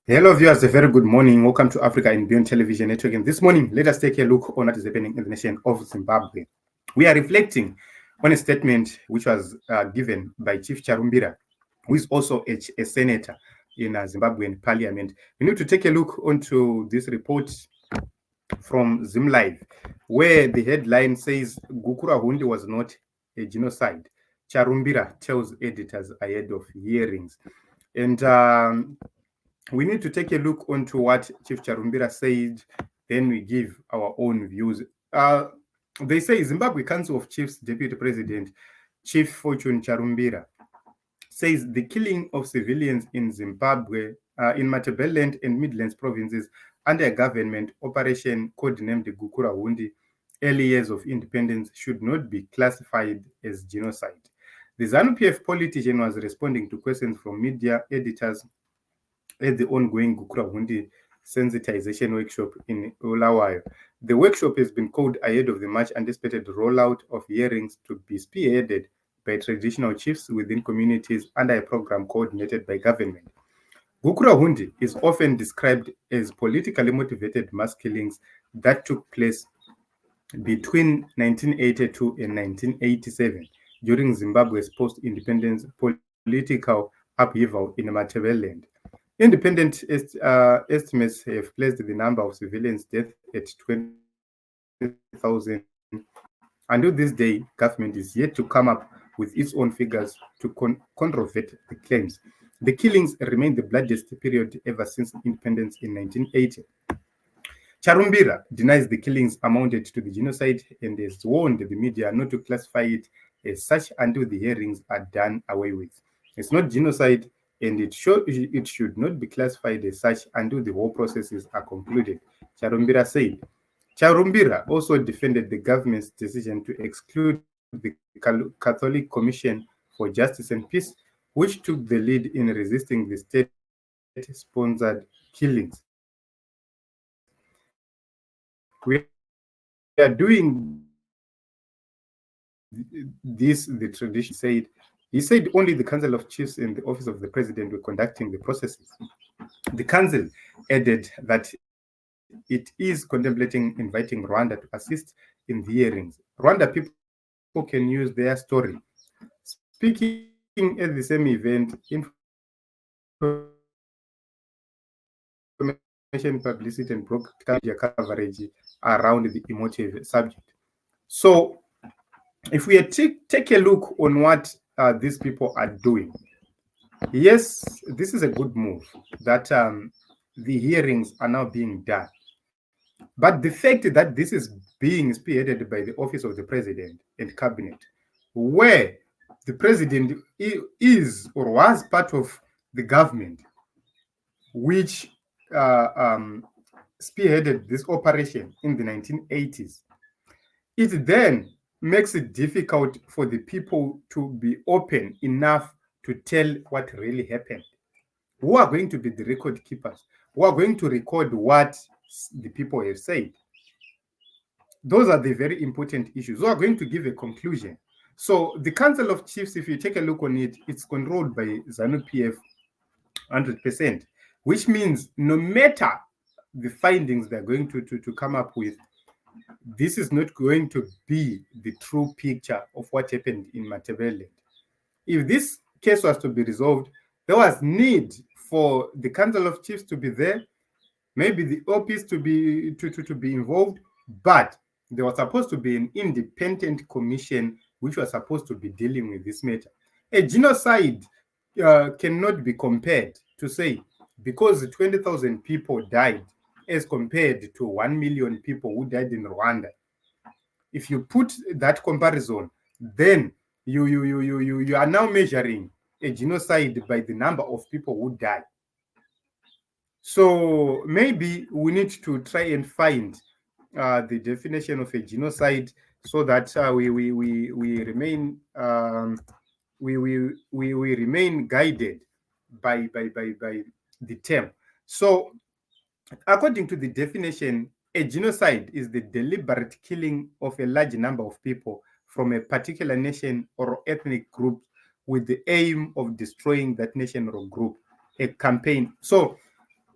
Hello, viewers. A very good morning. Welcome to Africa and Beyond Television Network. And this morning, let us take a look on what is happening in the nation of Zimbabwe. We are reflecting on a statement which was given by Chief Charumbira, who is also a senator in Zimbabwean parliament. We need to take a look onto this report from ZimLive, where the headline says Gukurahundi was not a genocide. Charumbira tells editors ahead of hearings. And we need to take a look onto what Chief Charumbira said, then we give our own views. They say Zimbabwe Council of Chiefs Deputy President Chief Fortune Charumbira says the killing of civilians in Zimbabwe, in Matabeleland and Midlands provinces under a government operation codenamed Gukurahundi, early years of independence, should not be classified as genocide. The ZANU-PF politician was responding to questions from media editors at the ongoing Gukurahundi sensitization workshop in Bulawayo. The workshop has been called ahead of the much anticipated rollout of hearings to be spearheaded by traditional chiefs within communities under a program coordinated by government. Gukurahundi is often described as politically motivated mass killings that took place between 1982 and 1987 during Zimbabwe's post-independence political upheaval in Matabeleland. Independent estimates have placed the number of civilians' deaths at 20,000. Until this day, government is yet to come up with its own figures to controvert the claims. The killings remain the bloodiest period ever since independence in 1980. Charumbira denies the killings amounted to the genocide and has warned the media not to classify it as such until the hearings are done away with. It's not genocide, and it should not be classified as such until the whole processes are concluded, Charumbira said. Charumbira also defended the government's decision to exclude the Catholic Commission for Justice and Peace, which took the lead in resisting the state-sponsored killings. We are doing this, the tradition said. He said only the Council of Chiefs and the Office of the President were conducting the processes. The Council added that it is contemplating inviting Rwanda to assist in the hearings. Rwanda people can use their story. Speaking at the same event, information publicity and broadcast media coverage around the emotive subject. So, if we take a look on what these people are doing, yes, this is a good move that the hearings are now being done. But the fact that this is being spearheaded by the Office of the President and Cabinet, where the President is or was part of the government, which spearheaded this operation in the 1980s, it then makes it difficult for the people to be open enough to tell what really happened. Who are going to be the record keepers? Who are going to record what the people have said? Those are the very important issues. Who are going to give a conclusion? So the Council of Chiefs, if you take a look on it, it's controlled by ZANU-PF 100%, which means no matter the findings they're going to come up with, this is not going to be the true picture of what happened in Matabeleland. If this case was to be resolved, there was need for the Council of Chiefs to be there, maybe the OPs to be involved, but there was supposed to be an independent commission which was supposed to be dealing with this matter. A genocide cannot be compared to say because 20,000 people died as compared to 1 million people who died in Rwanda. If you put that comparison, then you are now measuring a genocide by the number of people who died. So maybe we need to try and find the definition of a genocide so that we remain we remain guided by the term. So according to the definition, a genocide is the deliberate killing of a large number of people from a particular nation or ethnic group with the aim of destroying that nation or group. A campaign. So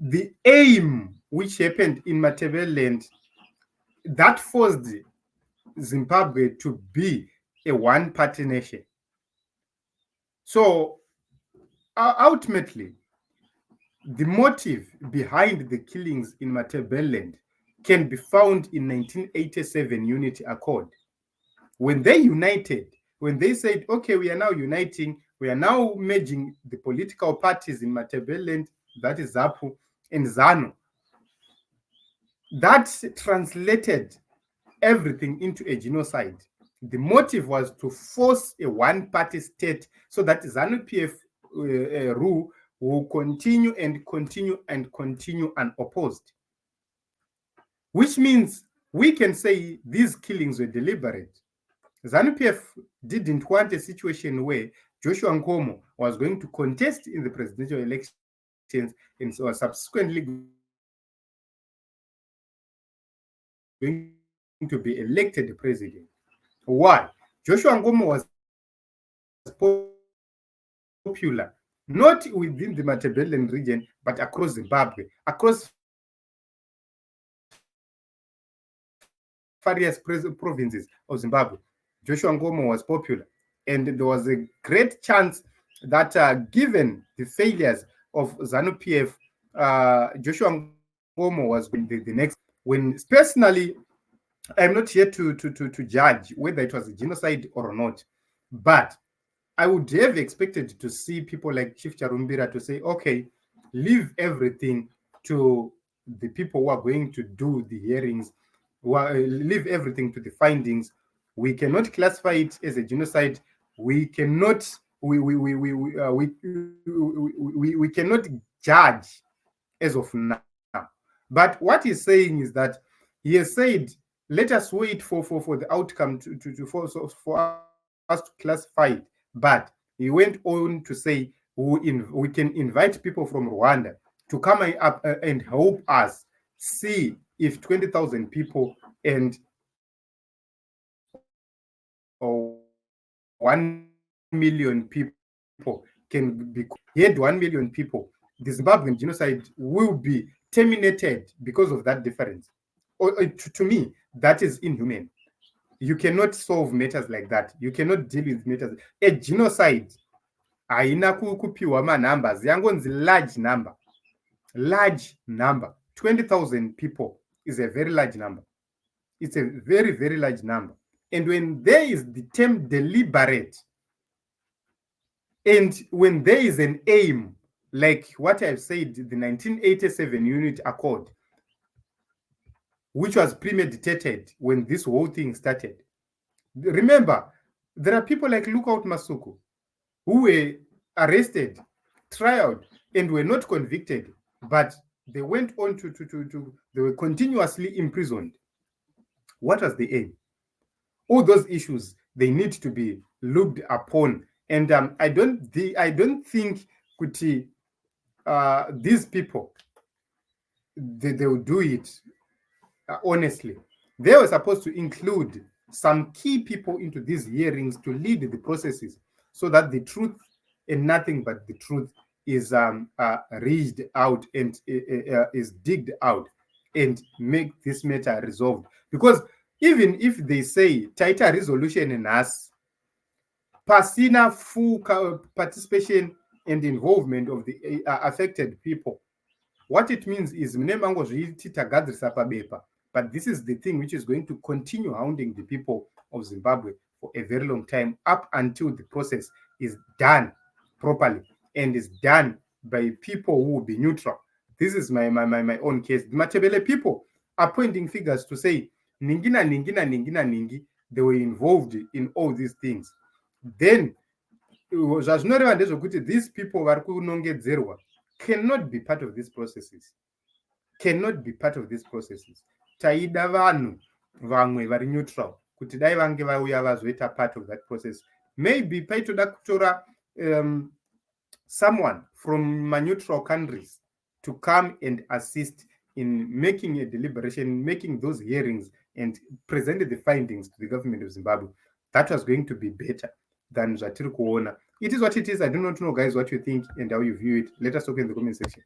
the aim which happened in Matabeleland that forced Zimbabwe to be a one-party nation. So ultimately, the motive behind the killings in Matabeleland can be found in 1987 Unity Accord. When they united, when they said, okay, we are now uniting, we are now merging the political parties in Matabeleland, that is ZAPU and ZANU, that translated everything into a genocide. The motive was to force a one-party state so that ZANU-PF rule will continue and continue and continue unopposed. Which means we can say these killings were deliberate. ZANU-PF didn't want a situation where Joshua Nkomo was going to contest in the presidential elections and so subsequently going to be elected president. Why? Joshua Nkomo was popular, not within the Matabeleland region, but across Zimbabwe, across various provinces of Zimbabwe. Joshua Nkomo was popular, and there was a great chance that given the failures of ZANU-PF, Joshua Nkomo was the next. When personally, I'm not here to judge whether it was a genocide or not, but I would have expected to see people like Chief Charumbira to say, okay, leave everything to the people who are going to do the hearings, leave everything to the findings. We cannot classify it as a genocide. We cannot we cannot judge as of now. But what he's saying is that he has said, let us wait for the outcome for us to classify it. But he went on to say we can invite people from Rwanda to come up and help us see if 20,000 people and 1 million people can be. He had 1 million people. The Zimbabwean genocide will be terminated because of that difference. To me, that is inhumane. You cannot solve matters like that. You cannot deal with matters. A genocide, haina kupiwa numbers, yangonzi large number. Large number. 20,000 people is a very large number. It's a very, very large number. And when there is the term deliberate, and when there is an aim, like what I've said, the 1987 Unity Accord, which was premeditated when this whole thing started. Remember, there are people like Lookout Masuku who were arrested, trialed, and were not convicted, but they went on they were continuously imprisoned. What was the aim? All those issues, they need to be looked upon. And I don't think Kuti, these people, they will do it honestly. They were supposed to include some key people into these hearings to lead the processes so that the truth and nothing but the truth is reached out and is digged out and make this matter resolved. Because even if they say tighter resolution in us, pasina full participation and involvement of the affected people, what it means is but this is the thing which is going to continue hounding the people of Zimbabwe for a very long time, up until the process is done properly and is done by people who will be neutral. This is my own case. The Matabele people are pointing figures to say ningina ningi, they were involved in all these things. Then these people cannot be part of these processes. Cannot be part of these processes. Taida vanhu vamwe vari neutral kuti dai vange vauya vazoita part of that process. Maybe paitoda kutora someone from neutral countries to come and assist in making a deliberation, making those hearings and present the findings to the government of Zimbabwe. That was going to be better than zvatiri kuona. It is what it is. I do not know, guys, what you think and how you view it. Let us talk in the comment section.